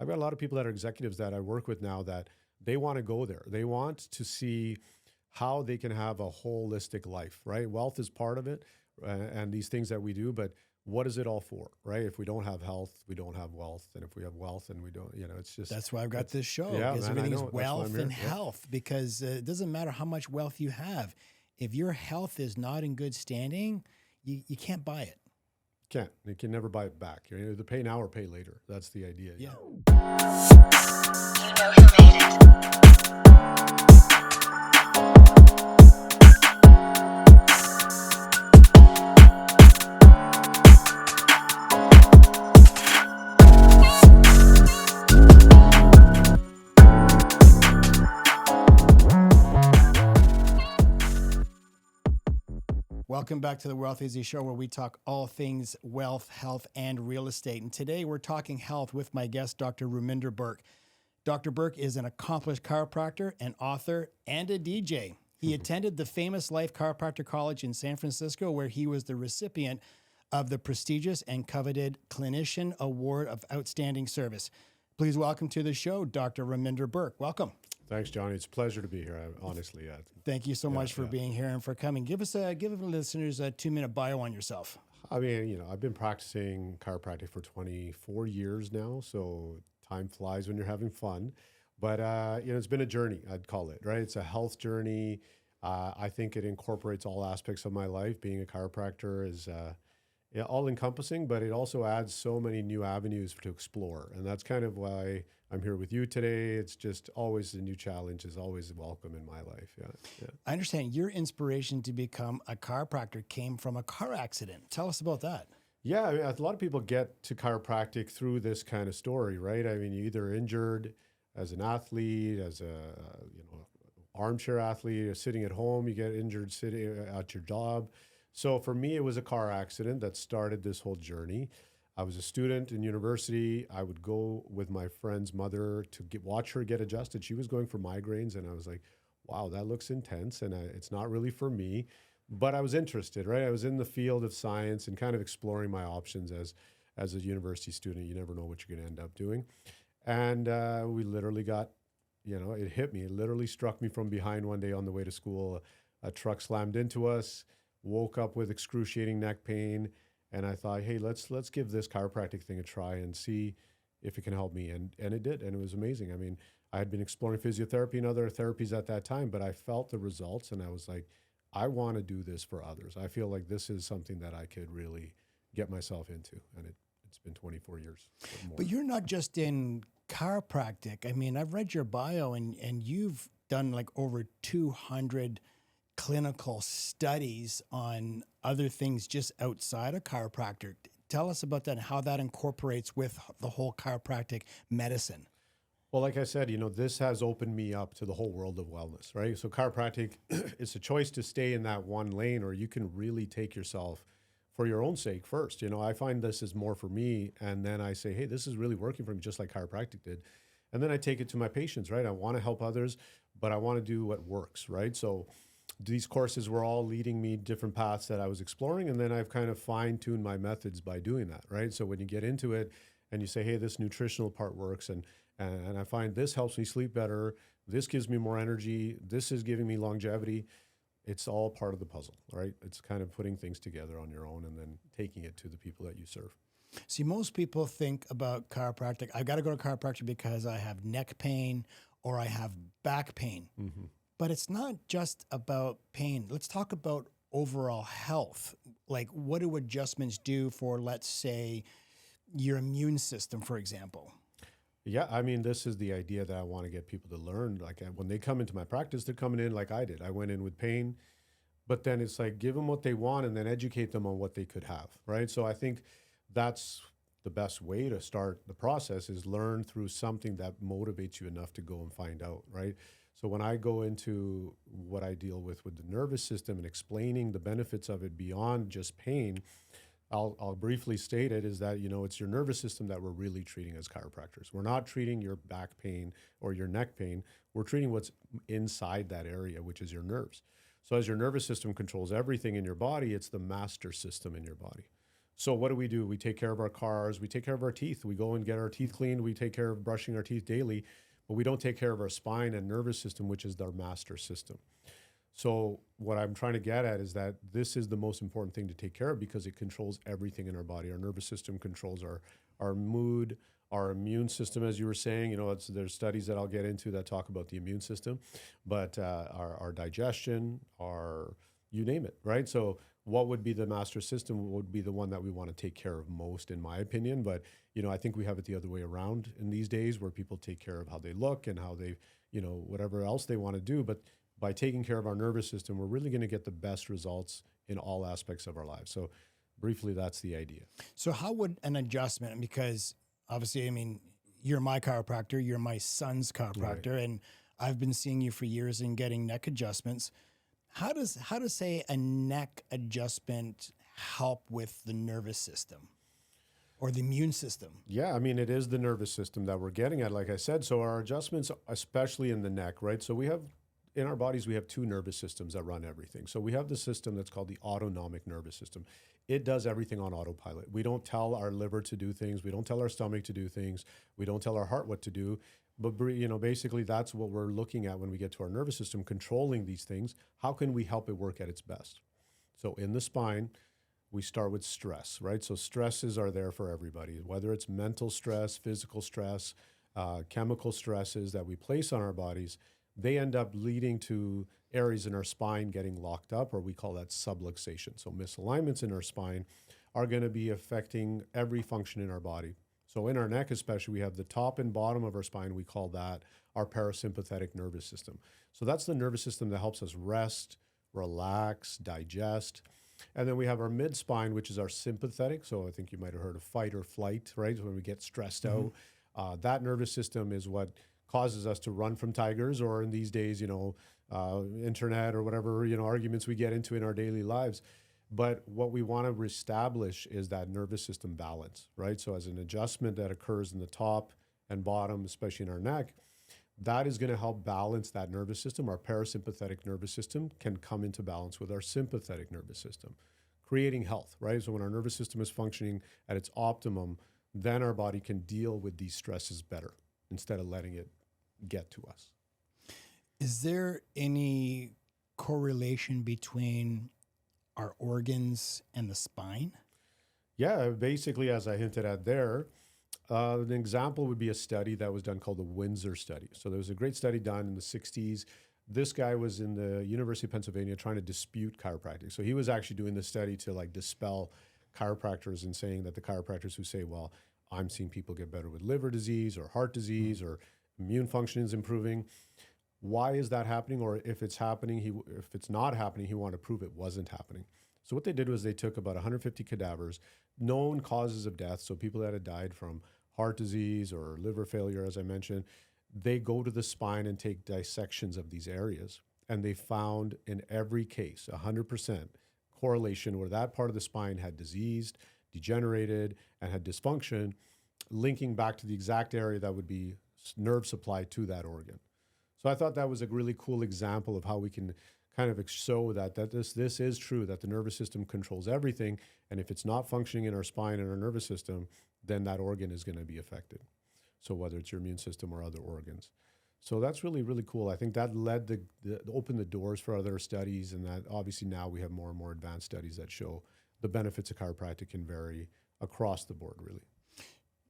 I've got a lot of people that are executives that I work with now that they want to go there. They want to see how they can have a holistic life, right? Wealth is part of it, and these things that we do, but what is it all for, right? If we don't have health, we don't have wealth. And if we have wealth and we don't, it's just. That's why I've got this show, Yeah, because man, everything I is know. That's why I'm wealth here. and Yeah. health, because it doesn't matter how much wealth you have. If your health is not in good standing, you can't buy it. Can't. You can never buy it back. You're either pay now or pay later. That's the idea. Yeah. You know who made it. Welcome back to the Wealth Easy Show, where we talk all things wealth, health, and real estate. And today we're talking health with my guest, Dr. Ruminder Birk. Dr. Birk is an accomplished chiropractor, an author, and a DJ. He attended the famous Life Chiropractor College in San Francisco, where he was the recipient of the prestigious and coveted Clinician Award of Outstanding Service. Please welcome to the show, Dr. Ruminder Birk. Welcome. Thanks, Johnny. It's a pleasure to be here. Honestly, yeah. Thank you so much for being here and for coming. Give the listeners a 2-minute bio on yourself. I mean, I've been practicing chiropractic for 24 years now, so time flies when you're having fun. But it's been a journey, I'd call it, right? It's a health journey. I think it incorporates all aspects of my life. Being a chiropractor is all encompassing, but it also adds so many new avenues to explore, and that's kind of why I'm here with you today. It's just always a new challenge is always welcome in my life. Yeah. I understand your inspiration to become a chiropractor came from a car accident. Tell us about that. Yeah, I mean, a lot of people get to chiropractic through this kind of story, right? I mean, you're either injured as an athlete, as a armchair athlete, or sitting at home, you get injured sitting at your job. So for me, it was a car accident that started this whole journey. I was a student in university. I would go with my friend's mother to watch her get adjusted. She was going for migraines, and I was like, wow, that looks intense, and it's not really for me. But I was interested, right? I was in the field of science and kind of exploring my options as a university student. You never know what you're going to end up doing. And we literally got, it hit me. It literally struck me from behind one day on the way to school. A truck slammed into us, woke up with excruciating neck pain. And I thought, hey, let's give this chiropractic thing a try and see if it can help me. And it did. And it was amazing. I mean, I had been exploring physiotherapy and other therapies at that time, but I felt the results and I was like, I want to do this for others. I feel like this is something that I could really get myself into. And it's been 24 years or more. But you're not just in chiropractic. I mean, I've read your bio and you've done like over 200 clinical studies on other things just outside of chiropractic. Tell us about that and how that incorporates with the whole chiropractic medicine. Well, like I said, this has opened me up to the whole world of wellness, right? So chiropractic, it's a choice to stay in that one lane, or you can really take yourself for your own sake first. I find this is more for me. And then I say, hey, this is really working for me, just like chiropractic did. And then I take it to my patients, right? I want to help others, but I want to do what works, right? So these courses were all leading me different paths that I was exploring. And then I've kind of fine-tuned my methods by doing that, right? So when you get into it and you say, hey, this nutritional part works, and I find this helps me sleep better, this gives me more energy, this is giving me longevity, it's all part of the puzzle, right? It's kind of putting things together on your own and then taking it to the people that you serve. See, most people think about chiropractic. I've got to go to chiropractor because I have neck pain or I have back pain. Mm-hmm. But it's not just about pain. Let's talk about overall health. Like, what do adjustments do for, let's say, your immune system, for example? Yeah, I mean, this is the idea that I want to get people to learn. Like when they come into my practice, they're coming in like I did. I went in with pain, but then it's like give them what they want and then educate them on what they could have, right? So I think that's the best way to start the process is learn through something that motivates you enough to go and find out, right? So when I go into what I deal with the nervous system and explaining the benefits of it beyond just pain, I'll briefly state it is that, it's your nervous system that we're really treating as chiropractors. We're not treating your back pain or your neck pain. We're treating what's inside that area, which is your nerves. So as your nervous system controls everything in your body, it's the master system in your body. So what do? We take care of our cars, we take care of our teeth. We go and get our teeth cleaned, we take care of brushing our teeth daily, but we don't take care of our spine and nervous system, which is our master system. So what I'm trying to get at is that this is the most important thing to take care of because it controls everything in our body. Our nervous system controls our mood, our immune system, as you were saying. There's studies that I'll get into that talk about the immune system, but our digestion, you name it, right? So what would be the master system would be the one that we want to take care of most, in my opinion. But, I think we have it the other way around in these days where people take care of how they look and how they, whatever else they want to do. But by taking care of our nervous system, we're really going to get the best results in all aspects of our lives. So briefly, that's the idea. So how would an adjustment, because obviously, I mean, you're my chiropractor, you're my son's chiropractor, and I've been seeing you for years and getting neck adjustments. How does say a neck adjustment help with the nervous system or the immune system? Yeah, I mean, it is the nervous system that we're getting at, like I said. So our adjustments, especially in the neck, right? So in our bodies, we have two nervous systems that run everything. So we have the system that's called the autonomic nervous system. It does everything on autopilot. We don't tell our liver to do things. We don't tell our stomach to do things. We don't tell our heart what to do. But basically that's what we're looking at when we get to our nervous system, controlling these things. How can we help it work at its best? So in the spine, we start with stress, right? So stresses are there for everybody, whether it's mental stress, physical stress, chemical stresses that we place on our bodies. They end up leading to areas in our spine getting locked up, or we call that subluxation. So misalignments in our spine are going to be affecting every function in our body. So in our neck especially, we have the top and bottom of our spine. We call that our parasympathetic nervous system. So that's the nervous system that helps us rest, relax, digest. And then we have our mid-spine, which is our sympathetic. So I think you might have heard of fight or flight, right? When we get stressed out. That nervous system is what causes us to run from tigers, or in these days, internet or whatever, arguments we get into in our daily lives. But what we want to reestablish is that nervous system balance, right? So as an adjustment that occurs in the top and bottom, especially in our neck, that is going to help balance that nervous system. Our parasympathetic nervous system can come into balance with our sympathetic nervous system, creating health, right? So when our nervous system is functioning at its optimum, then our body can deal with these stresses better instead of letting it get to us. Is there any correlation between our organs and the spine? Yeah, basically, as I hinted at there, an example would be a study that was done called the Windsor study. So there was a great study done in the 60s. This guy was in the University of Pennsylvania trying to dispute chiropractic. So he was actually doing this study to dispel chiropractors and saying that the chiropractors who say, well, I'm seeing people get better with liver disease or heart disease or immune function is improving. Why is that happening? Or if it's happening, if it's not happening, he wanted to prove it wasn't happening. So what they did was they took about 150 cadavers, known causes of death, so people that had died from heart disease or liver failure, as I mentioned. They go to the spine and take dissections of these areas. And they found in every case, 100% correlation where that part of the spine had diseased, degenerated, and had dysfunction, linking back to the exact area that would be nerve supply to that organ. So I thought that was a really cool example of how we can kind of show that this is true, that the nervous system controls everything. And if it's not functioning in our spine and our nervous system, then that organ is going to be affected. So whether it's your immune system or other organs. So that's really, really cool. I think that led opened the doors for other studies, and that obviously now we have more and more advanced studies that show the benefits of chiropractic can vary across the board, really.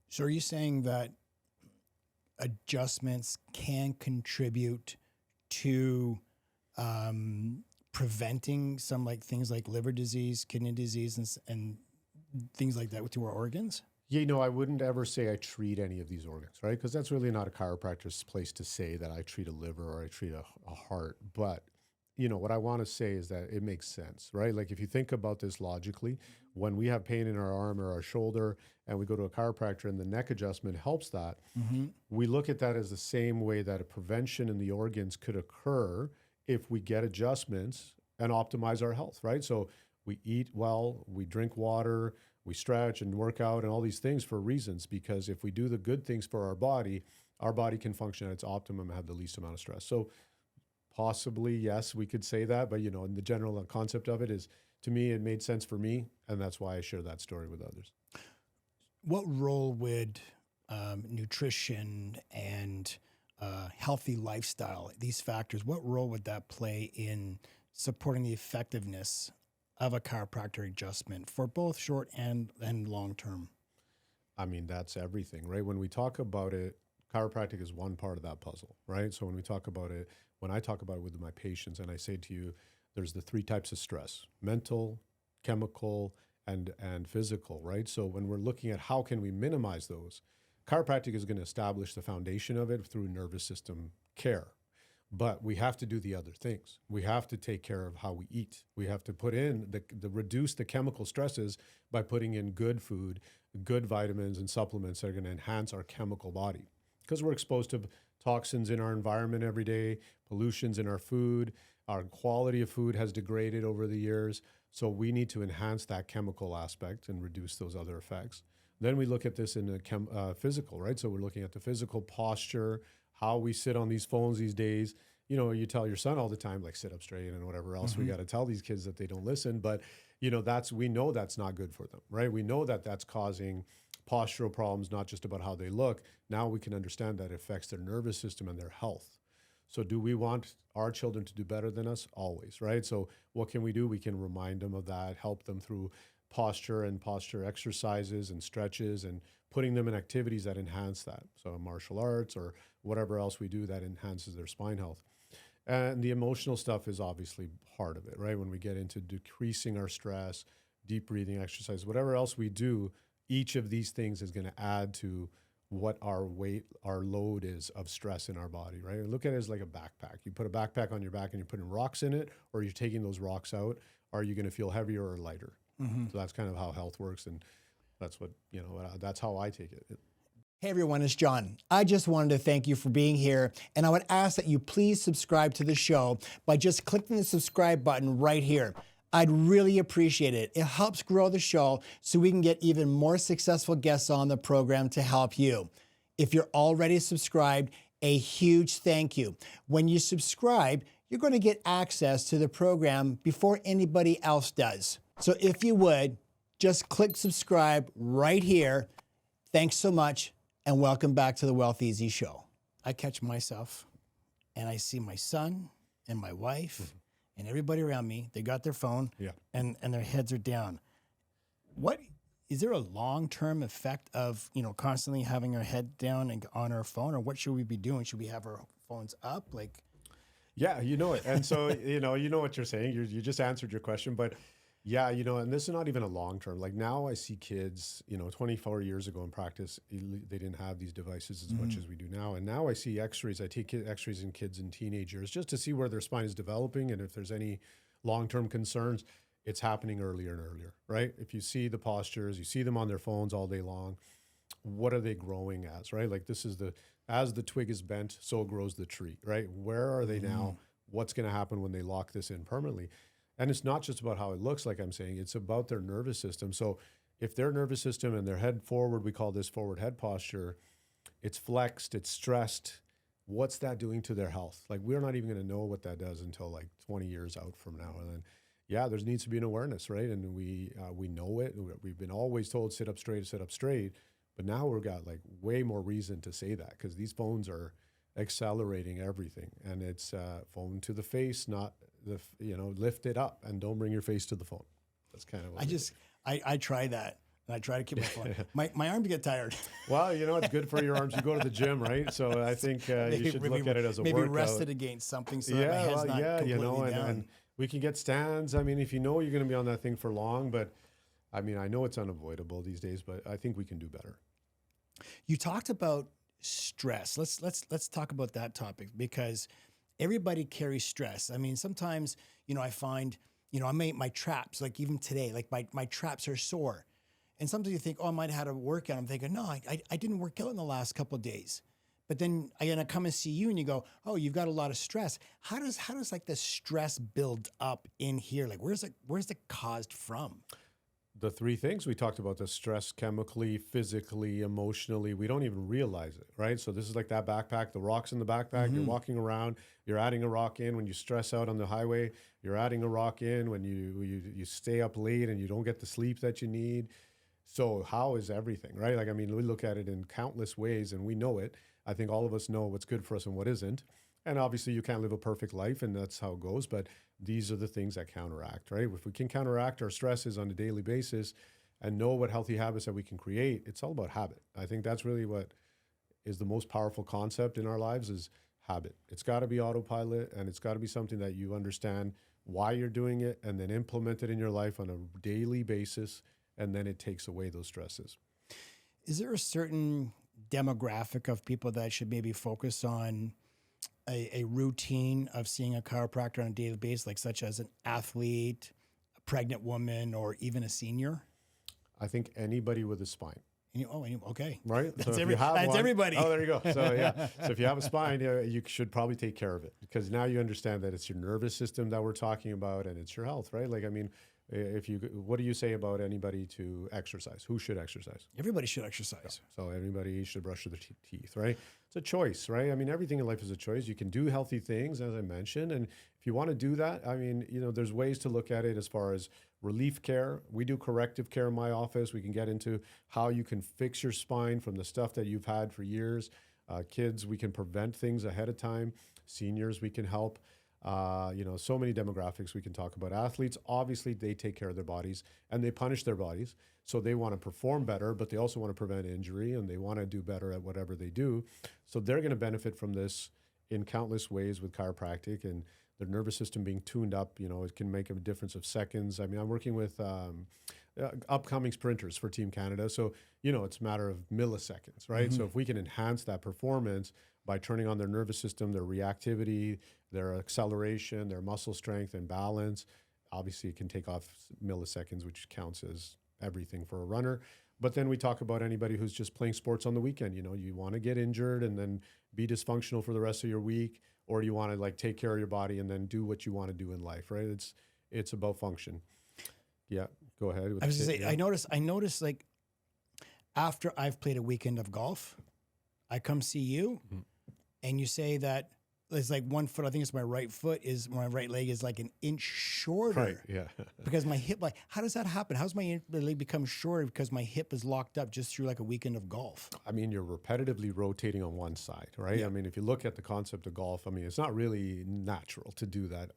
So are you saying that adjustments can contribute to preventing some things like liver disease, kidney disease, and things like that with our organs? Yeah, I wouldn't ever say I treat any of these organs, right? Because that's really not a chiropractor's place to say that I treat a liver or I treat a heart. But, what I want to say is that it makes sense, right? Like if you think about this logically, when we have pain in our arm or our shoulder and we go to a chiropractor and the neck adjustment helps that, we look at that as the same way that a prevention in the organs could occur if we get adjustments and optimize our health, right? So we eat well, we drink water, we stretch and work out and all these things for reasons, because if we do the good things for our body can function at its optimum and have the least amount of stress. So possibly, yes, we could say that, but in the general concept of it is to me, it made sense for me. And that's why I share that story with others. What role would nutrition and healthy lifestyle, these factors, what role would that play in supporting the effectiveness of a chiropractic adjustment for both short and long term? I mean, that's everything, right? When we talk about it, chiropractic is one part of that puzzle, right? So when we talk about it, when I talk about it with my patients and I say to you, there's the three types of stress: mental, chemical, and physical, right? So when we're looking at how can we minimize those, chiropractic is going to establish the foundation of it through nervous system care. But we have to do the other things. We have to take care of how we eat. We have to put in the reduce the chemical stresses by putting in good food, good vitamins and supplements that are going to enhance our chemical body. Because we're exposed to toxins in our environment every day, pollutions in our food, our quality of food has degraded over the years. So we need to enhance that chemical aspect and reduce those other effects. Then we look at this in a physical, right? So we're looking at the physical posture, how we sit on these phones these days. You know, you tell your son all the time, like sit up straight and whatever else. We got to tell these kids that they don't listen. But, you know, we know that's not good for them, right? We know that that's causing postural problems, not just about how they look. Now we can understand that it affects their nervous system and their health. So do we want our children to do better than us? Always, right? So what can we do? We can remind them of that, help them through posture and posture exercises and stretches and putting them in activities that enhance that. So martial arts or whatever else we do that enhances their spine health. And the emotional stuff is obviously part of it, right? When we get into decreasing our stress, deep breathing exercise, whatever else we do, each of these things is going to add to what our weight, our load is of stress in our body, right? Look at it as like a backpack. You put a backpack on your back and you're putting rocks in it, or you're taking those rocks out. Are you going to feel heavier or lighter? So that's kind of how health works. And that's what, you know, that's how I take it. Hey everyone, it's John. I just wanted to thank you for being here, and I would ask that you please subscribe to the show by just clicking the subscribe button right here. I'd really appreciate it. It helps grow the show so we can get even more successful guests on the program to help you. If you're already subscribed, a huge thank you. When you subscribe, you're going to get access to the program before anybody else does. So if you would, just click subscribe right here. Thanks so much, and welcome back to the Wealth Easy Show. I catch myself, and I see my son and my wife and everybody around me. They got their phone, and their heads are down. What is there a long-term effect of, you know, constantly having our head down and on our phone, or what should we be doing? Should we have our phones up, like? Yeah, you know it. And so, you know what you're saying. You just answered your question, but yeah, you know, and this is not even a long term. Like now I see kids, you know, 24 years ago in practice, they didn't have these devices as much as we do now. And now I see x-rays. I take x-rays in kids in teenagers just to see where their spine is developing. And if there's any long-term concerns, it's happening earlier and earlier, right? If you see the postures, you see them on their phones all day long, what are they growing as, right? Like this is as the twig is bent, so grows the tree, right? Where are they now? What's going to happen when they lock this in permanently? And it's not just about how it looks, like I'm saying, it's about their nervous system. So if their nervous system and their head forward, we call this forward head posture, it's flexed, it's stressed, what's that doing to their health? Like we're not even going to know what that does until like 20 years out from now. And then, yeah, there needs to be an awareness, right? And we know it. We've been always told sit up straight. But now we've got like way more reason to say that because these phones are accelerating everything. And it's phone to the face, not lift it up and don't bring your face to the phone. That's kind of what I try that. And I try to keep my phone. My arms get tired. Well, you know, it's good for your arms. You go to the gym, right? So I think you should look at it as a workout. Maybe rest it against something so that my head's not completely down. And we can get stands. I mean, if you know you're going to be on that thing for long, but I mean, I know it's unavoidable these days, but I think we can do better. You talked about stress. Let's talk about that topic because everybody carries stress. I mean, sometimes, you know, I find, you know, I made my traps, like even today, like my traps are sore. And sometimes you think, oh, I might have had a workout. I'm thinking, no, I didn't work out in the last couple of days. But then I come and see you and you go, oh, you've got a lot of stress. How does like the stress build up in here? Like where's it caused from? the three things we talked about, the stress chemically, physically, emotionally, we don't even realize it, right? So this is like that backpack, the rocks in the backpack, you're walking around, you're adding a rock in when you stress out on the highway, you're adding a rock in when you stay up late and you don't get the sleep that you need. So how is everything, right? Like, I mean, we look at it in countless ways and we know it. I think all of us know what's good for us and what isn't. And obviously you can't live a perfect life and that's how it goes, but these are the things that counteract, right? If we can counteract our stresses on a daily basis and know what healthy habits that we can create, it's all about habit. I think that's really what is the most powerful concept in our lives is habit. It's got to be autopilot and it's got to be something that you understand why you're doing it and then implement it in your life on a daily basis. And then it takes away those stresses. Is there a certain demographic of people that should maybe focus on a routine of seeing a chiropractor on a daily basis, like such as an athlete, a pregnant woman, or even a senior? I think anybody with a spine. Okay. Right? That's, So if you have that's one- everybody. Oh, there you go. So yeah. So if you have a spine, you should probably take care of it because now you understand that it's your nervous system that we're talking about and it's your health, right? Like, I mean, what do you say about anybody to exercise? Who should exercise? Everybody should exercise. So everybody should brush their teeth, right? It's a choice, right? I mean, everything in life is a choice. You can do healthy things, as I mentioned. And if you want to do that, I mean, there's ways to look at it as far as relief care. We do corrective care in my office. We can get into how you can fix your spine from the stuff that you've had for years. Kids, we can prevent things ahead of time. Seniors, we can help. So many demographics we can talk about. Athletes, obviously, they take care of their bodies and they punish their bodies. So they want to perform better, but they also want to prevent injury and they want to do better at whatever they do. So they're going to benefit from this in countless ways with chiropractic and their nervous system being tuned up. It can make a difference of seconds. I mean, I'm working with upcoming sprinters for Team Canada. So, it's a matter of milliseconds, right? So if we can enhance that performance by turning on their nervous system, their reactivity, their acceleration, their muscle strength and balance, obviously it can take off milliseconds, which counts as everything for a runner. But then we talk about anybody who's just playing sports on the weekend. You want to get injured and then be dysfunctional for the rest of your week, or you want to take care of your body and then do what you want to do in life, right? It's about function. Yeah, go ahead. I was going to say, I noticed like after I've played a weekend of golf, I come see you and you say that it's like 1 foot, I think it's my right leg is like an inch shorter. Right, yeah. Because my hip, how does that happen? How's my leg become shorter because my hip is locked up just through like a weekend of golf? I mean, you're repetitively rotating on one side, right? Yeah. I mean, if you look at the concept of golf, I mean, it's not really natural to do that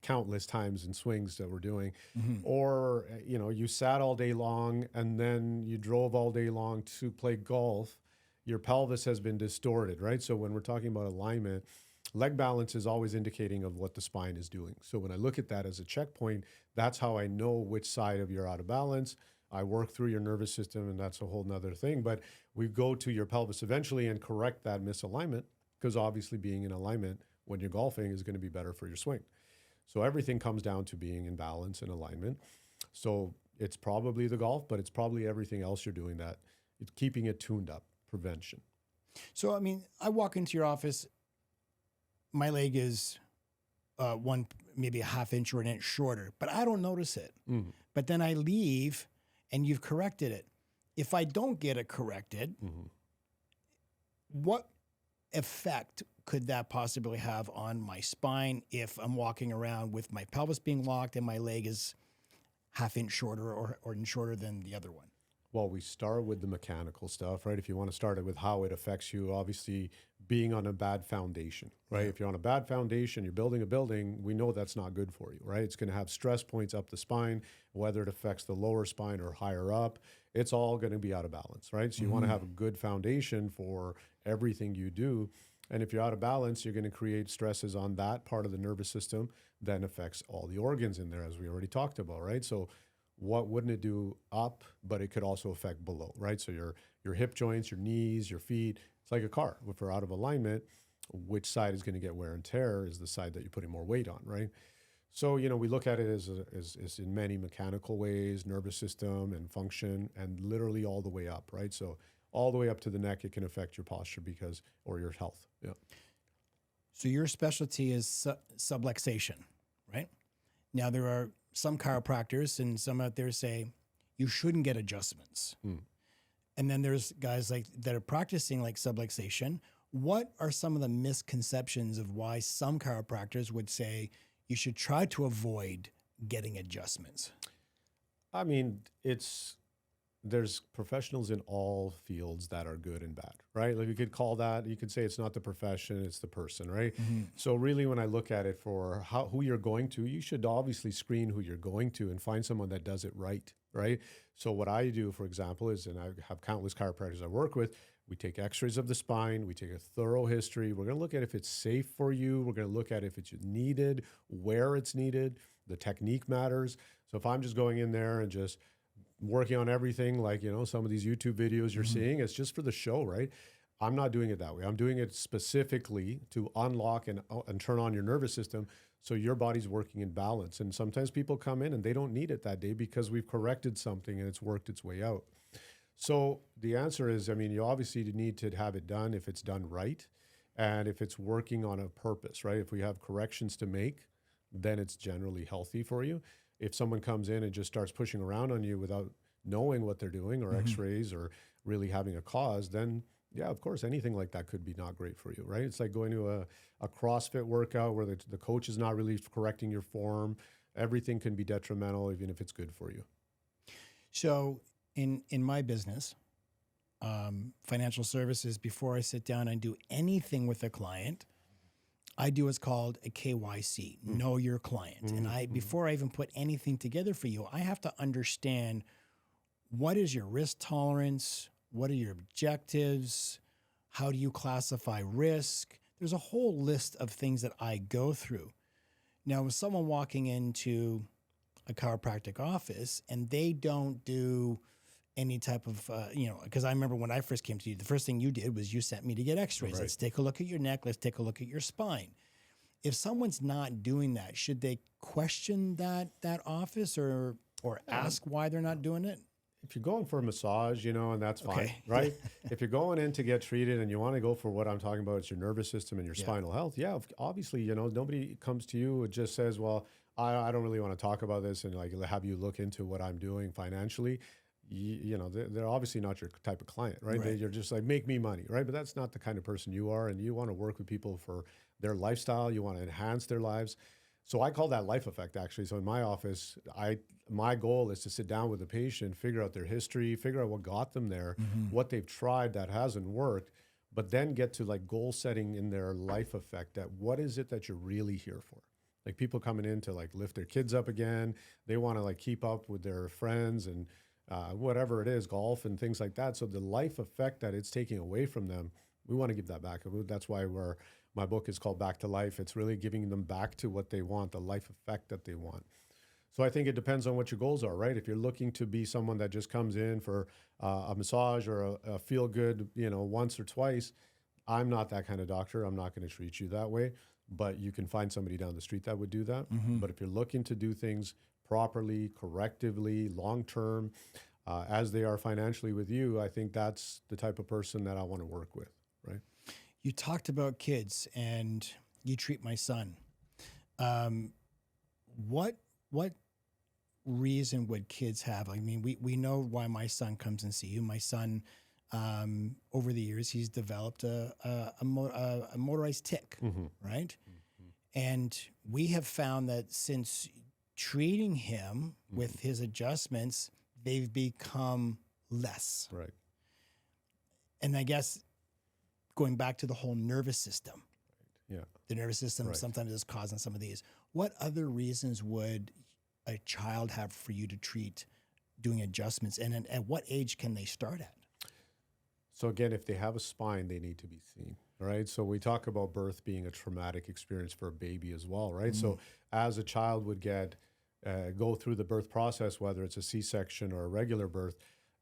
countless times in swings that we're doing. Or, you sat all day long and then you drove all day long to play golf. Your pelvis has been distorted, right? So when we're talking about alignment, leg balance is always indicating of what the spine is doing. So when I look at that as a checkpoint, that's how I know which side of you're out of balance. I work through your nervous system and that's a whole nother thing. But we go to your pelvis eventually and correct that misalignment because obviously being in alignment when you're golfing is going to be better for your swing. So everything comes down to being in balance and alignment. So it's probably the golf, but it's probably everything else you're doing that. It's keeping it tuned up, prevention. So, I mean, I walk into your office, my leg is maybe a half inch or an inch shorter, but I don't notice it. But then I leave and you've corrected it. If I don't get it corrected, what effect could that possibly have on my spine if I'm walking around with my pelvis being locked and my leg is half inch shorter or inch shorter than the other one? Well, we start with the mechanical stuff, right? If you want to start it with how it affects you, obviously being on a bad foundation, right? If you're on a bad foundation, you're building a building, we know that's not good for you, right? It's going to have stress points up the spine, whether it affects the lower spine or higher up, it's all going to be out of balance, right? So you want to have a good foundation for everything you do. And if you're out of balance, you're going to create stresses on that part of the nervous system, then affects all the organs in there, as we already talked about, right? So what wouldn't it do up, but it could also affect below, right? So your hip joints, your knees, your feet, it's like a car. If we're out of alignment, which side is going to get wear and tear is the side that you're putting more weight on, right? So, we look at it as in many mechanical ways, nervous system and function, and literally all the way up, right? So all the way up to the neck, it can affect your posture or your health. Yeah. So your specialty is subluxation, right? Now there are some chiropractors and some out there say you shouldn't get adjustments. And then there's guys like that are practicing like subluxation. What are some of the misconceptions of why some chiropractors would say you should try to avoid getting adjustments? I mean, there's professionals in all fields that are good and bad, right? Like you could call that, you could say it's not the profession, it's the person, right? So really when I look at it for who you're going to, you should obviously screen who you're going to and find someone that does it right, right? So what I do, for example, is, and I have countless chiropractors I work with, we take x-rays of the spine, we take a thorough history. We're going to look at if it's safe for you. We're going to look at if it's needed, where it's needed. The technique matters. So if I'm just going in there and just working on everything, like, some of these YouTube videos you're seeing, it's just for the show, right? I'm not doing it that way. I'm doing it specifically to unlock and turn on your nervous system so your body's working in balance. And sometimes people come in and they don't need it that day because we've corrected something and it's worked its way out. So the answer is, I mean, you obviously need to have it done if it's done right and if it's working on a purpose, right? If we have corrections to make, then it's generally healthy for you. If someone comes in and just starts pushing around on you without knowing what they're doing or x-rays or really having a cause, then yeah, of course, anything like that could be not great for you, right? It's like going to a CrossFit workout where the coach is not really correcting your form. Everything can be detrimental, even if it's good for you. So in my business, financial services, before I sit down and do anything with a client, I do what's called a KYC, know your client. And before I even put anything together for you, I have to understand what is your risk tolerance, what are your objectives, how do you classify risk? There's a whole list of things that I go through. Now, with someone walking into a chiropractic office and they don't do any type of, because I remember when I first came to you, the first thing you did was you sent me to get x-rays. Right. Let's take a look at your neck. Let's take a look at your spine. If someone's not doing that, should they question that office or ask why they're not doing it? If you're going for a massage, and that's fine, Okay. right? If you're going in to get treated and you want to go for what I'm talking about, it's your nervous system and your spinal health. Yeah, obviously, nobody comes to you and just says, well, I don't really want to talk about this and like have you look into what I'm doing financially. They're obviously not your type of client, right? Right. You're just like, make me money, right? But that's not the kind of person you are. And you want to work with people for their lifestyle. You want to enhance their lives. So I call that life effect, actually. So in my office, my goal is to sit down with the patient, figure out their history, figure out what got them there, what they've tried that hasn't worked, but then get to like goal setting in their life effect. That what is it that you're really here for? Like people coming in to like lift their kids up again. They want to like keep up with their friends and whatever it is, golf and things like that. So the life effect that it's taking away from them, we want to give that back. That's why my book is called Back to Life. It's really giving them back to what they want, the life effect that they want. So I think it depends on what your goals are, right? If you're looking to be someone that just comes in for a massage or a feel good, once or twice, I'm not that kind of doctor. I'm not going to treat you that way, but you can find somebody down the street that would do that. But if you're looking to do things properly, correctively, long-term, as they are financially with you, I think that's the type of person that I want to work with, right? You talked about kids and you treat my son. What reason would kids have? I mean, we know why my son comes and see you. My son, over the years, he's developed a motorized tic, right? And we have found that since treating him with his adjustments, they've become less. Right. And I guess going back to the whole nervous system, Yeah. the nervous system sometimes is causing some of these. What other reasons would a child have for you to treat doing adjustments? And at what age can they start at? So again, if they have a spine, they need to be seen, right? So we talk about birth being a traumatic experience for a baby as well, right? So as a child would go through the birth process, whether it's a C-section or a regular birth,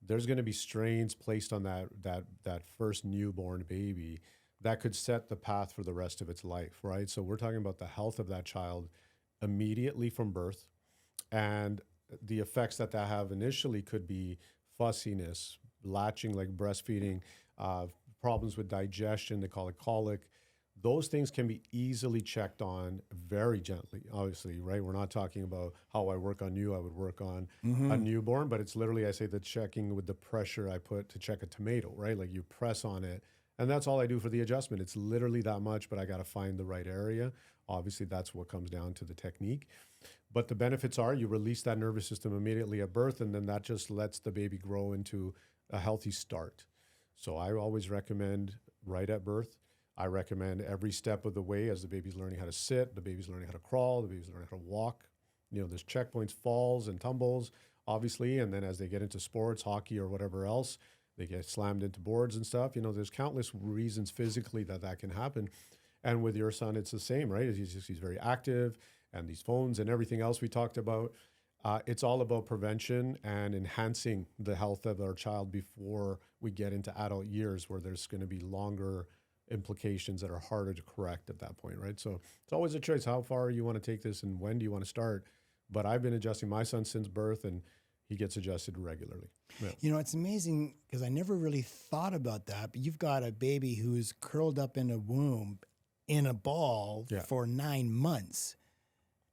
there's going to be strains placed on that first newborn baby that could set the path for the rest of its life, right? So we're talking about the health of that child immediately from birth, and the effects that have initially could be fussiness, latching like breastfeeding, problems with digestion, they call it colic. those things can be easily checked on very gently, obviously, right? We're not talking about how I work on you. I would work on a newborn, but it's literally, I say the checking with the pressure I put to check a tomato, right? Like you press on it, and that's all I do for the adjustment. It's literally that much, but I got to find the right area. Obviously, that's what comes down to the technique. But the benefits are you release that nervous system immediately at birth, and then that just lets the baby grow into a healthy start. So I always recommend right at birth. I recommend every step of the way as the baby's learning how to sit, the baby's learning how to crawl, the baby's learning how to walk. There's checkpoints, falls and tumbles, obviously. And then as they get into sports, hockey or whatever else, they get slammed into boards and stuff. There's countless reasons physically that can happen. And with your son, it's the same, right? He's very active, and these phones and everything else we talked about. It's all about prevention and enhancing the health of our child before we get into adult years where there's going to be longer implications that are harder to correct at that point, right? So it's always a choice how far you want to take this and when do you want to start. But I've been adjusting my son since birth, and he gets adjusted regularly. Yeah. It's amazing because I never really thought about that, but you've got a baby who's curled up in a womb in a ball for 9 months.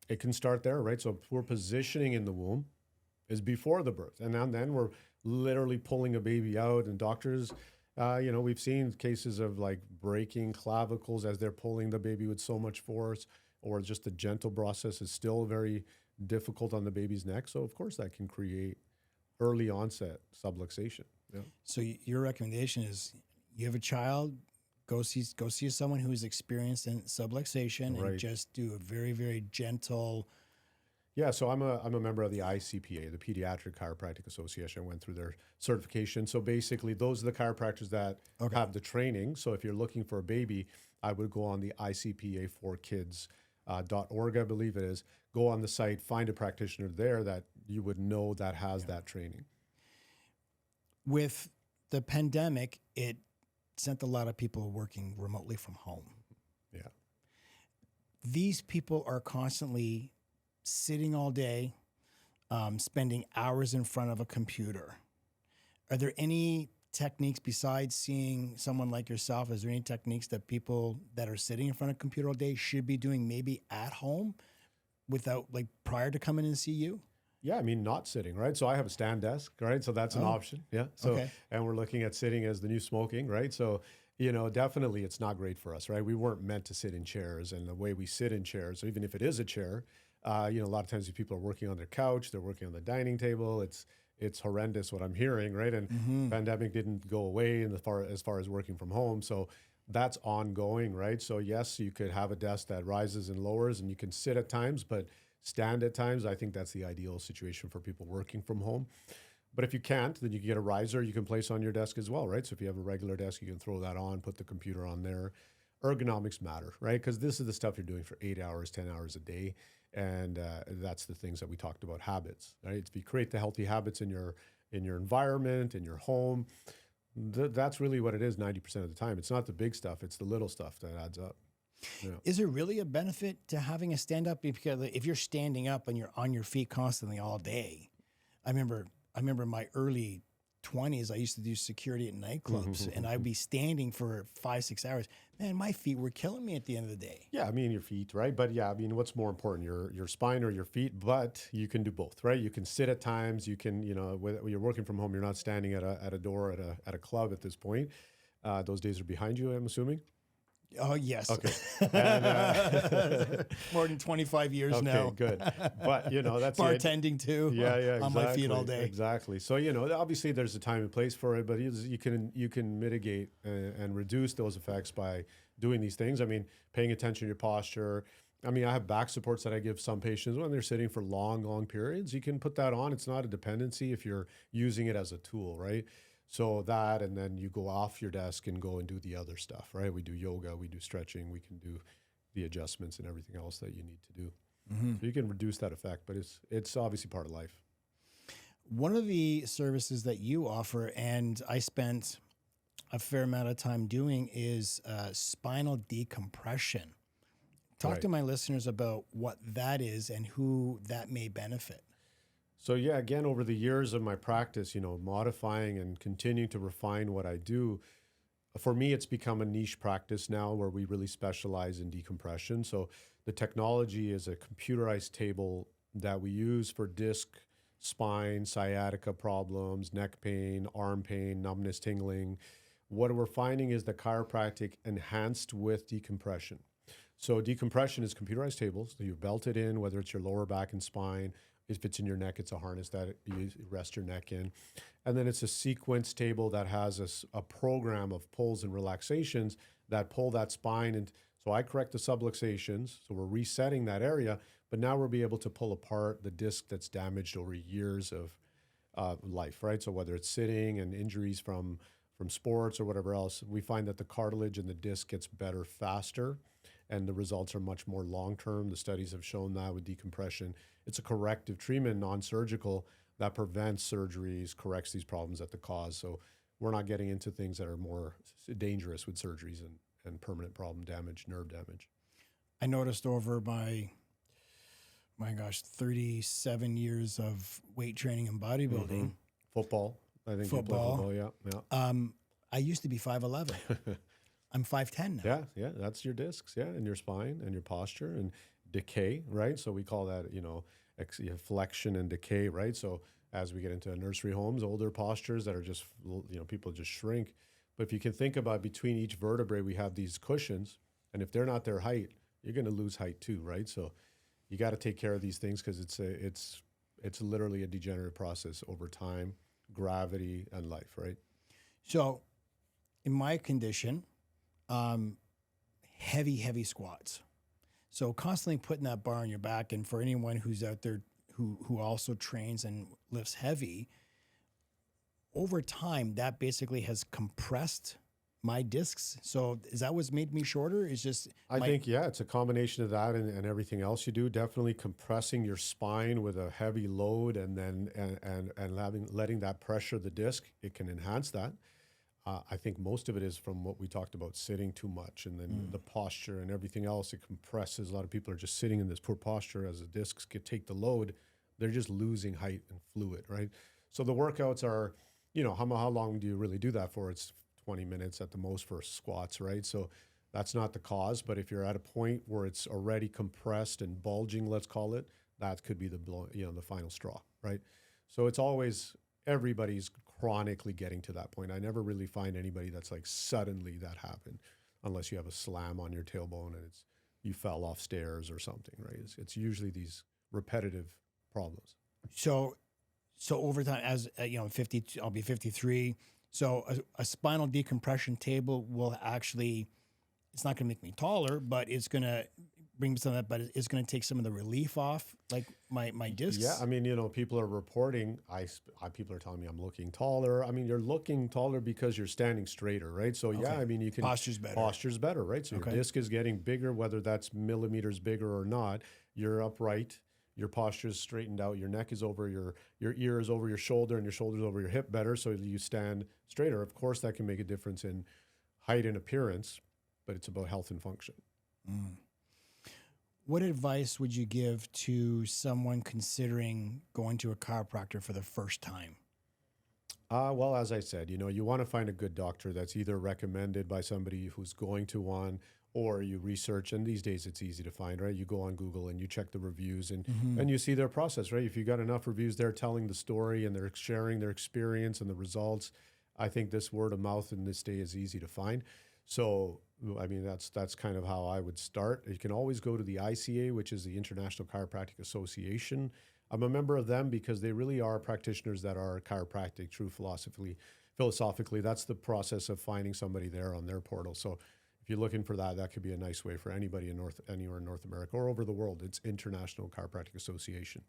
It can start there, right? So poor positioning in the womb is before the birth. And then we're literally pulling a baby out, and doctors, we've seen cases of like breaking clavicles as they're pulling the baby with so much force, or just the gentle process is still very difficult on the baby's neck. So of course that can create early onset subluxation. Yeah. So your recommendation is you have a child, go see someone who's experienced in subluxation and just do a very, very gentle. Yeah, so I'm a member of the ICPA, the Pediatric Chiropractic Association. I went through their certification. So basically, those are the chiropractors that have the training. So if you're looking for a baby, I would go on the ICPA4kids.org, I believe it is. Go on the site, find a practitioner there that you would know that has that training. With the pandemic, it sent a lot of people working remotely from home. Yeah. These people are constantly sitting all day, spending hours in front of a computer. Are there any techniques besides seeing someone like yourself? Is there any techniques that people that are sitting in front of a computer all day should be doing maybe at home without prior to coming in and see you? Yeah, I mean, not sitting, right? So I have a stand desk, right? So that's an option. Yeah. So, and we're looking at sitting as the new smoking, right? So, definitely it's not great for us, right? We weren't meant to sit in chairs, and the way we sit in chairs, even if it is a chair, a lot of times these people are working on their couch, they're working on the dining table. It's horrendous what I'm hearing, right? And pandemic didn't go away as far as working from home. So that's ongoing, right? So yes, you could have a desk that rises and lowers, and you can sit at times, but stand at times. I think that's the ideal situation for people working from home. But if you can't, then you can get a riser you can place on your desk as well, right? So if you have a regular desk, you can throw that on, put the computer on there. Ergonomics matter, right? Because this is the stuff you're doing for 8 hours, 10 hours a day. And that's the things that we talked about, habits, right? If you create the healthy habits in your environment, in your home, that's really what it is 90% of the time. It's not the big stuff, it's the little stuff that adds up. Yeah. Is there really a benefit to having a stand-up? Because if you're standing up and you're on your feet constantly all day, I remember my early 20s, I used to do security at nightclubs, and I'd be standing for 5-6 hours. Man, my feet were killing me at the end of the day. Yeah, I mean, your feet, right? But yeah, I mean, what's more important, your spine or your feet? But you can do both, right? You can sit at times. You can, when you're working from home, you're not standing at a door at a club at this point. Those days are behind you, I'm assuming. Oh, yes. Okay. And, more than 25 years now. Okay, good. But, that's bartending too. Yeah, exactly. On my feet all day. Exactly. So, obviously there's a time and place for it, but you can mitigate and reduce those effects by doing these things. I mean, paying attention to your posture. I mean, I have back supports that I give some patients when they're sitting for long periods. You can put that on. It's not a dependency if you're using it as a tool, right? So that, and then you go off your desk and go and do the other stuff, right? We do yoga, we do stretching, we can do the adjustments and everything else that you need to do. So you can reduce that effect, but it's obviously part of life. One of the services that you offer, and I spent a fair amount of time doing, is spinal decompression. Talk to my listeners about what that is and who that may benefit. So yeah, again, over the years of my practice, modifying and continuing to refine what I do, for me, it's become a niche practice now where we really specialize in decompression. So the technology is a computerized table that we use for disc, spine, sciatica problems, neck pain, arm pain, numbness, tingling. What we're finding is the chiropractic enhanced with decompression. So decompression is computerized tables. So you belt it in, whether it's your lower back and spine. If it's in your neck, it's a harness that you rest your neck in. And then it's a sequence table that has a program of pulls and relaxations that pull that spine. And so I correct the subluxations. So we're resetting that area, but now we'll be able to pull apart the disc that's damaged over years of life, right? So whether it's sitting and injuries from sports or whatever else, we find that the cartilage and the disc gets better faster, and the results are much more long-term. The studies have shown that with decompression. It's a corrective treatment, non-surgical, that prevents surgeries, corrects these problems at the cause. So we're not getting into things that are more dangerous with surgeries and permanent problem damage, nerve damage. I noticed over my gosh, 37 years of weight training and bodybuilding. Football. I think Football. you play football, yeah. I used to be 5'11". I'm 5'10" now. Yeah, that's your discs, and your spine and your posture and decay, right? So we call that, flexion and decay, right? So as we get into nursery homes, older postures that are just, people just shrink. But if you can think about between each vertebrae, we have these cushions, and if they're not their height, you're going to lose height too, right? So you got to take care of these things because it's literally a degenerative process over time, gravity, and life, right? So in my condition, heavy squats. So constantly putting that bar on your back, and for anyone who's out there who also trains and lifts heavy, over time that basically has compressed my discs. So is that what's made me shorter? Is just I think it's a combination of that and everything else you do. Definitely compressing your spine with a heavy load, and then and letting that pressure the disc. It can enhance that. I think most of it is from what we talked about, sitting too much, and then the posture and everything else. It compresses. A lot of people are just sitting in this poor posture as the discs take the load. They're just losing height and fluid, right? So the workouts are, how long do you really do that for? It's 20 minutes at the most for squats, right? So that's not the cause, but if you're at a point where it's already compressed and bulging, let's call it, that could be the final straw, right? So it's always, everybody's chronically getting to that point. I never really find anybody that's like suddenly that happened, unless you have a slam on your tailbone and you fell off stairs or something, right? It's usually these repetitive problems. So over time, as 50, I'll be 53. So a spinal decompression table will actually, it's not going to make me taller, but it's going to bring some of that, but it's going to take some of the relief off, like my discs. Yeah, I mean, people are reporting, people are telling me I'm looking taller. I mean, you're looking taller because you're standing straighter, right? So Okay. yeah, I mean, you can... Posture's better. Posture's better, right? So your disc is getting bigger, whether that's millimeters bigger or not. You're upright, your posture's straightened out, your neck is over your ear is over your shoulder, and your shoulder's over your hip better, so you stand straighter. Of course, that can make a difference in height and appearance, but it's about health and function. What advice would you give to someone considering going to a chiropractor for the first time? Well, as I said, you want to find a good doctor that's either recommended by somebody who's going to one, or you research, and these days it's easy to find, right? You go on Google and you check the reviews and you see their process, right? If you got enough reviews there telling the story and they're sharing their experience and the results, I think this word of mouth in this day is easy to find. So, I mean, that's kind of how I would start. You can always go to the ICA, which is the International Chiropractic Association. I'm a member of them because they really are practitioners that are chiropractic, true philosophically. That's the process of finding somebody there on their portal. So if you're looking for that, that could be a nice way for anybody anywhere in North America or over the world. It's International Chiropractic Association.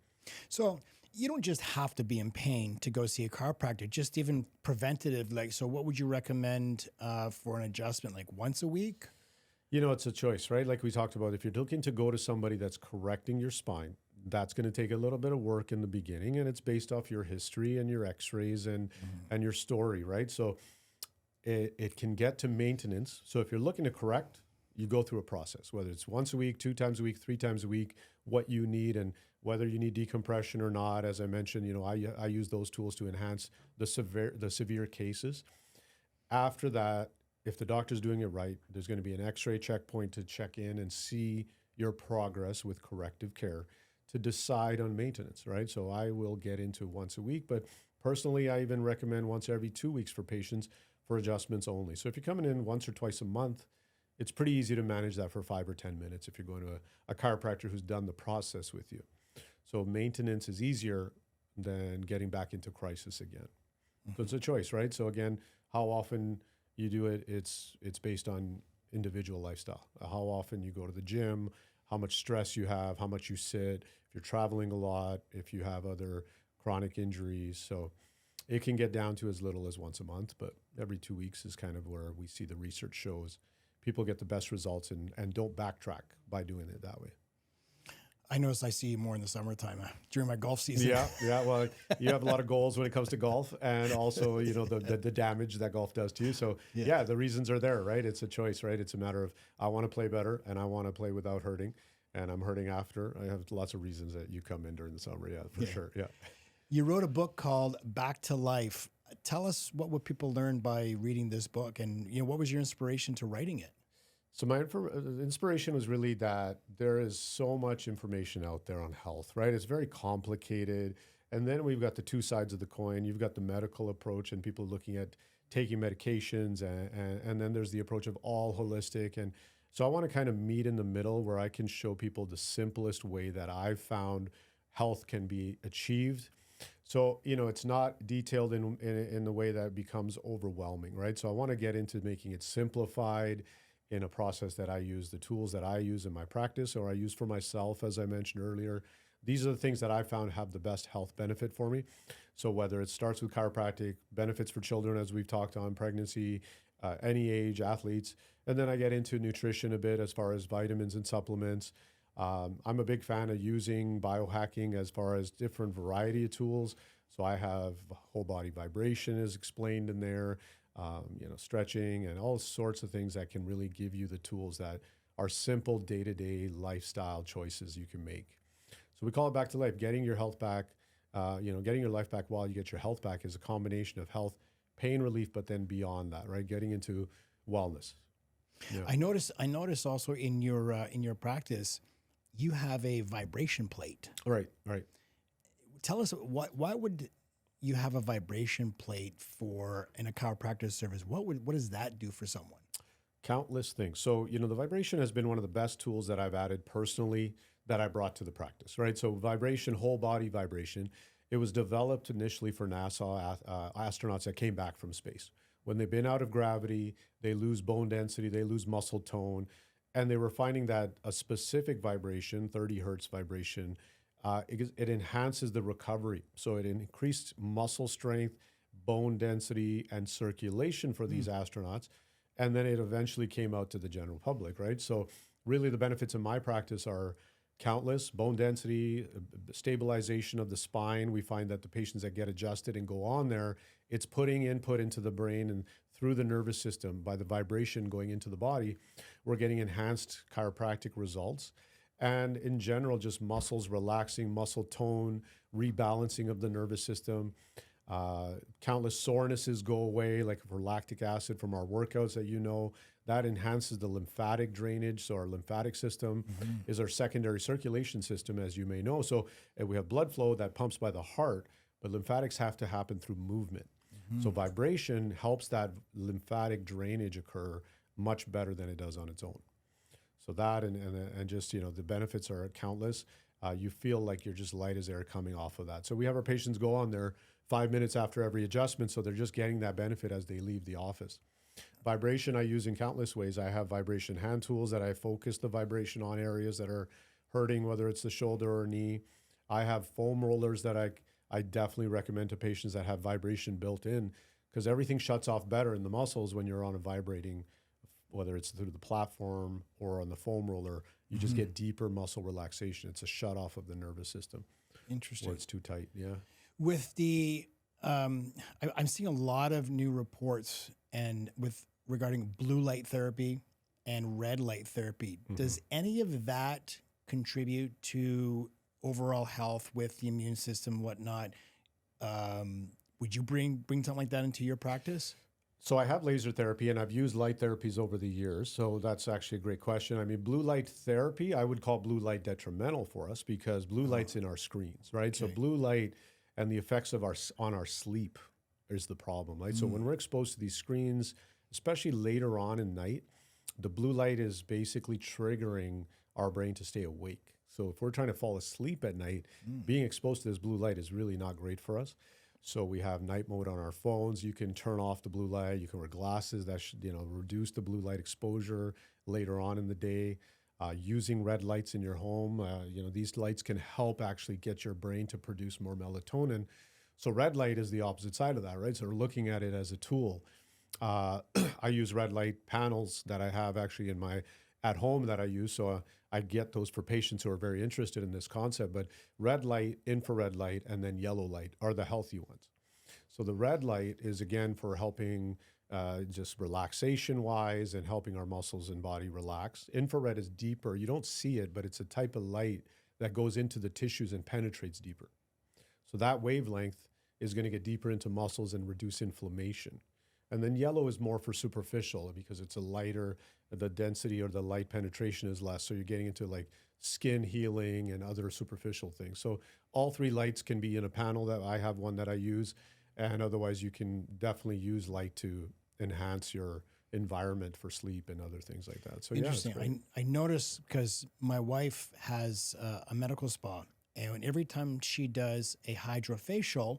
So you don't just have to be in pain to go see a chiropractor, just even preventative. So what would you recommend for an adjustment, like once a week? It's a choice, right? Like we talked about, if you're looking to go to somebody that's correcting your spine, that's going to take a little bit of work in the beginning, and it's based off your history and your x-rays and your story, right? So it can get to maintenance. So if you're looking to correct, you go through a process, whether it's once a week, 2 times a week, 3 times a week, what you need and whether you need decompression or not. As I mentioned, I use those tools to enhance the severe cases. After that, if the doctor's doing it right, there's going to be an x-ray checkpoint to check in and see your progress with corrective care to decide on maintenance, right? So I will get into once a week, but personally, I even recommend once every 2 weeks for patients for adjustments only. So if you're coming in once or twice a month, it's pretty easy to manage that for 5 or 10 minutes if you're going to a chiropractor who's done the process with you. So maintenance is easier than getting back into crisis again. So it's a choice, right? So again, how often you do it, it's based on individual lifestyle. How often you go to the gym, how much stress you have, how much you sit, if you're traveling a lot, if you have other chronic injuries. So it can get down to as little as once a month, but every 2 weeks is kind of where we see the research shows people get the best results and don't backtrack by doing it that way. I notice I see you more in the summertime during my golf season. Yeah. Well, you have a lot of goals when it comes to golf, and also, the damage that golf does to you. So yeah, the reasons are there, right? It's a choice, right? It's a matter of, I want to play better and I want to play without hurting, and I'm hurting after. I have lots of reasons that you come in during the summer. Yeah, for sure. Yeah. You wrote a book called Back to Life. Tell us what would people learn by reading this book, and what was your inspiration to writing it? So my inspiration was really that there is so much information out there on health, right? It's very complicated. And then we've got the two sides of the coin. You've got the medical approach and people looking at taking medications, and then there's the approach of all holistic. And so I want to kind of meet in the middle where I can show people the simplest way that I've found health can be achieved. So, it's not detailed in the way that becomes overwhelming, right? So I want to get into making it simplified in a process that I use, the tools that I use in my practice or I use for myself, as I mentioned earlier. These are the things that I found have the best health benefit for me. So whether it starts with chiropractic, benefits for children, as we've talked on, pregnancy, any age, athletes, and then I get into nutrition a bit as far as vitamins and supplements. I'm a big fan of using biohacking as far as different variety of tools. So I have whole body vibration is explained in there. Stretching and all sorts of things that can really give you the tools that are simple day-to-day lifestyle choices you can make. So we call it Back to Life, getting your health back, getting your life back while you get your health back is a combination of health, pain relief, but then beyond that, right? Getting into wellness. Yeah. I notice also in your practice, you have a vibration plate. Right. Tell us why would you have a vibration plate in a chiropractic service? What does that do for someone? Countless things. So, the vibration has been one of the best tools that I've added personally that I brought to the practice, right? So vibration, whole body vibration, it was developed initially for NASA astronauts that came back from space. When they've been out of gravity, they lose bone density, they lose muscle tone, and they were finding that a specific vibration, 30 hertz vibration, it enhances the recovery. So it increased muscle strength, bone density, and circulation for these astronauts. And then it eventually came out to the general public, right? So really the benefits in my practice are countless: bone density, stabilization of the spine. We find that the patients that get adjusted and go on there, it's putting input into the brain and through the nervous system by the vibration going into the body. We're getting enhanced chiropractic results. And in general, just muscles relaxing, muscle tone, rebalancing of the nervous system. Countless sorenesses go away, like for lactic acid from our workouts that enhances the lymphatic drainage. So our lymphatic system is our secondary circulation system, as you may know. So we have blood flow that pumps by the heart, but lymphatics have to happen through movement. So vibration helps that lymphatic drainage occur much better than it does on its own. So that and just, the benefits are countless. You feel like you're just light as air coming off of that. So we have our patients go on there 5 minutes after every adjustment, so they're just getting that benefit as they leave the office. Vibration I use in countless ways. I have vibration hand tools that I focus the vibration on areas that are hurting, whether it's the shoulder or knee. I have foam rollers that I definitely recommend to patients that have vibration built in, because everything shuts off better in the muscles when you're on a vibrating, whether it's through the platform or on the foam roller. You just get deeper muscle relaxation. It's a shut off of the nervous system. Interesting. Where it's too tight, yeah. With the, I'm seeing a lot of new reports regarding blue light therapy and red light therapy. Does any of that contribute to overall health with the immune system, whatnot? Would you bring something like that into your practice? So I have laser therapy and I've used light therapies over the years. So that's actually a great question. I mean, blue light therapy, I would call blue light detrimental for us because blue light's in our screens, right? So Okay. blue light and the effects of on our sleep is the problem, right? So when we're exposed to these screens, especially later on in night, the blue light is basically triggering our brain to stay awake. So if we're trying to fall asleep at night, being exposed to this blue light is really not great for us. So we have night mode on our phones. You can turn off the blue light. You can wear glasses that should, reduce the blue light exposure later on in the day. Using red lights in your home, these lights can help actually get your brain to produce more melatonin. So red light is the opposite side of that, right? So we're looking at it as a tool. I use red light panels that I have actually at home that I use. So I get those for patients who are very interested in this concept. But red light, infrared light, and then yellow light are the healthy ones. So the red light is again for helping just relaxation wise and helping our muscles and body relax. Infrared is deeper. You don't see it, but it's a type of light that goes into the tissues and penetrates deeper. So that wavelength is going to get deeper into muscles and reduce inflammation. And then yellow is more for superficial because it's a lighter, the density or the light penetration is less. So you're getting into like skin healing and other superficial things. So all three lights can be in a panel. That I have one that I use. And otherwise you can definitely use light to enhance your environment for sleep and other things like that. So Interesting. yeah, it's great. I notice because my wife has a medical spa, and every time she does a hydrofacial,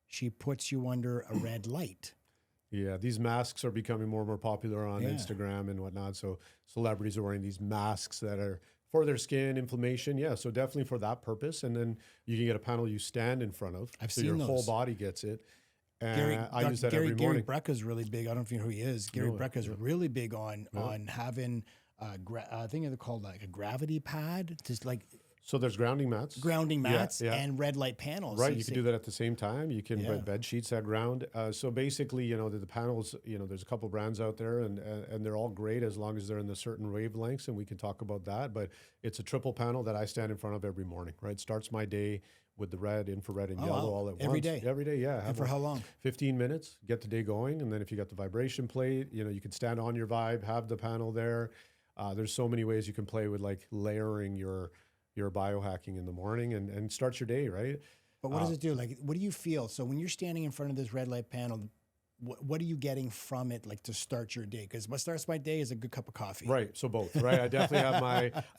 she puts you under a red light. Yeah, these masks are becoming more and more popular on Yeah. Instagram and whatnot. So celebrities are wearing these masks that are for their skin inflammation. Yeah, so definitely for that purpose. And then you can get a panel you stand in front of. I've so seen your whole those. body gets it. And Gary, I use that Gary, every Gary morning. Brecka's really big. I don't know if you know who he is. Gary No, Brecka's really big on having, I think they're called like a gravity pad, just like So there's grounding mats. grounding mats yeah. and red light panels. Right, So you can do that at the same time. You can Yeah. bed sheets that ground. So basically, the panels, there's a couple brands out there, and they're all great as long as they're in the certain wavelengths, and we can talk about that. But it's a triple panel that I stand in front of every morning. Right, starts my day with the red, infrared, and yellow all at Every once. day? Every day, yeah. And for how long? 15 minutes, get the day going, and then if you got the vibration plate, you can stand on your vibe, have the panel there. There's so many ways you can play with like layering your biohacking in the morning and start your day, right? But what does it do? Like, what do you feel? So when you're standing in front of this red light panel, what are you getting from it, like to start your day? Because what starts my day is a good cup of coffee. Right. So both, right? I definitely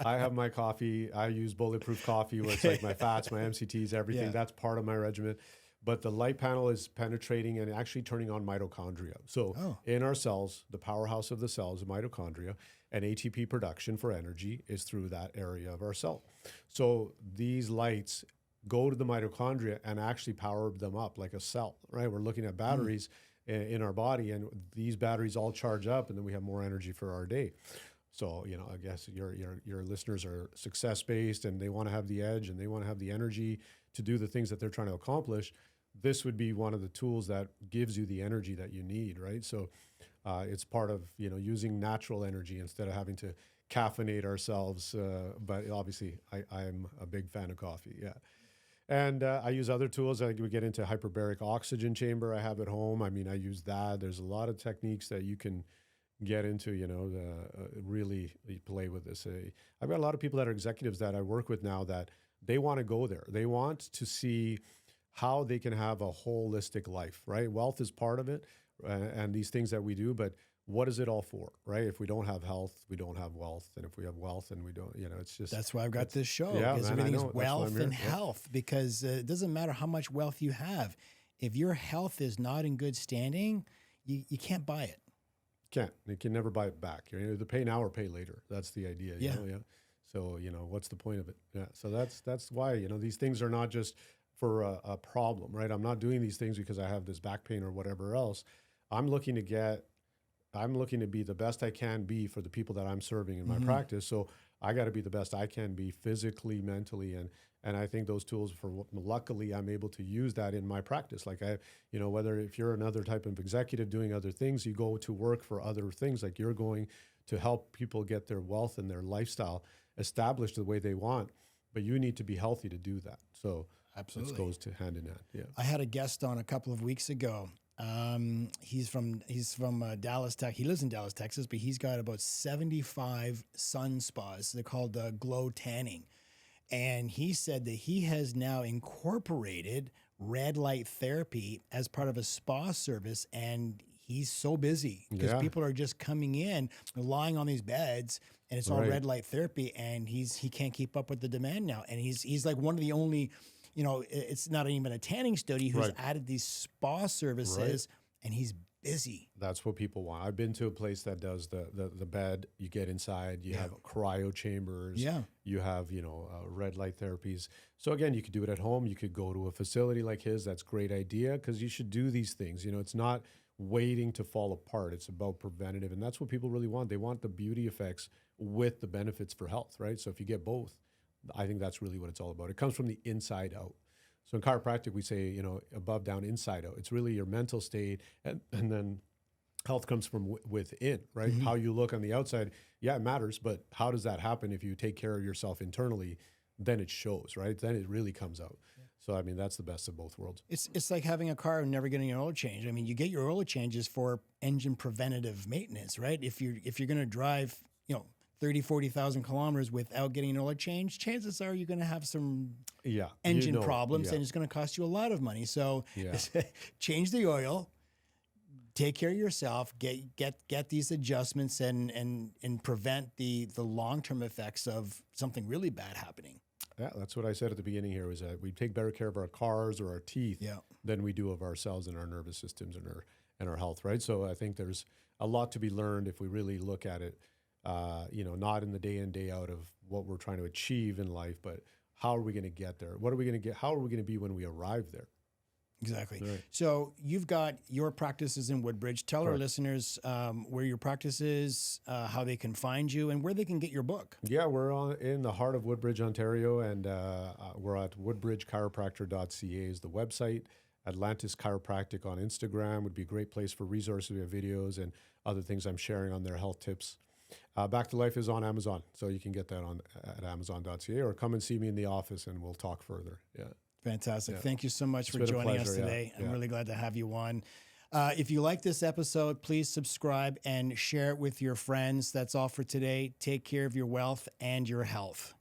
have my coffee. I use bulletproof coffee where it's like my fats, my MCTs, everything. Yeah. That's part of my regimen. But the light panel is penetrating and actually turning on mitochondria. So in our cells, the powerhouse of the cells, mitochondria, and ATP production for energy is through that area of our cell. So these lights go to the mitochondria and actually power them up like a cell, right? We're looking at batteries in our body, and these batteries all charge up, and then we have more energy for our day. So, I guess your listeners are success-based and they want to have the edge and they want to have the energy to do the things that they're trying to accomplish. This would be one of the tools that gives you the energy that you need, right? So it's part of, using natural energy instead of having to caffeinate ourselves. But obviously, I'm a big fan of coffee, yeah. And I use other tools. I would get into hyperbaric oxygen chamber I have at home. I mean, I use that. There's a lot of techniques that you can get into, really play with this. I've got a lot of people that are executives that I work with now that they want to go there. They want to see how they can have a holistic life, right? Wealth is part of it and these things that we do, but what is it all for, right? If we don't have health, we don't have wealth. And if we have wealth and we don't, it's just... That's why I've got this show. Yeah, because man, I everything is know. That's why I'm wealth here. and Yeah. health. Because it doesn't matter how much wealth you have. If your health is not in good standing, you can't buy it. Can't. You can never buy it back. You're either pay now or pay later. That's the idea. Yeah. Yeah. So, what's the point of it? Yeah. So that's why, these things are not just for a problem, right? I'm not doing these things because I have this back pain or whatever else. I'm looking to be the best I can be for the people that I'm serving in my practice. So I got to be the best I can be physically, mentally, and I think those tools luckily I'm able to use that in my practice. Like whether if you're another type of executive doing other things, you go to work for other things, like you're going to help people get their wealth and their lifestyle established the way they want, but you need to be healthy to do that. So Absolutely. it goes to hand in hand. Yeah. I had a guest on a couple of weeks ago, He's from Dallas, Texas. He lives in Dallas, Texas, but he's got about 75 sun spas. They're called glow tanning. And he said that he has now incorporated red light therapy as part of a spa service, and he's so busy because Yeah. people are just coming in, lying on these beds, and it's all Right. red light therapy, and he can't keep up with the demand now. And he's like one of the only, it's not even a tanning studio who's Right. added these spa services, and he's busy. That's what people want. I've been to a place that does the bed. You get inside. You have cryo chambers. Yeah. You have red light therapies. So again, you could do it at home. You could go to a facility like his. That's a great idea because you should do these things. It's not waiting to fall apart. It's about preventative, and that's what people really want. They want the beauty effects with the benefits for health, right? So if you get both, I think that's really what it's all about. It comes from the inside out. So in chiropractic, we say, above, down, inside out. It's really your mental state, and then health comes from within, right? How you look on the outside, it matters, but how does that happen if you take care of yourself internally? Then it shows, right? Then it really comes out. So, I mean, that's the best of both worlds. It's like having a car and never getting an oil change. I mean, you get your oil changes for engine preventative maintenance, right? If you're going to drive, 30, 40,000 kilometers without getting an oil change, chances are you're going to have some engine problems, and it's going to cost you a lot of money. So change the oil, take care of yourself, get these adjustments, and prevent the long-term effects of something really bad happening. Yeah, that's what I said at the beginning here, was that we take better care of our cars or our teeth than we do of ourselves and our nervous systems and our health, right? So I think there's a lot to be learned if we really look at it, not in the day in, day out of what we're trying to achieve in life, but how are we going to get there? What are we going to get? How are we going to be when we arrive there? Exactly. Right. So you've got your practices in Woodbridge. Tell our listeners where your practice is, how they can find you, and where they can get your book. Yeah, we're in the heart of Woodbridge, Ontario, and we're at woodbridgechiropractor.ca is the website. Atlantis Chiropractic on Instagram would be a great place for resources. We have videos and other things I'm sharing on their health tips. Back to Life is on Amazon, so you can get that at amazon.ca, or come and see me in the office and we'll talk further. Yeah. Fantastic. Yeah. Thank you so much for been a joining us pleasure, today. yeah. I'm really glad to have you on. If you like this episode, please subscribe and share it with your friends. That's all for today. Take care of your wealth and your health.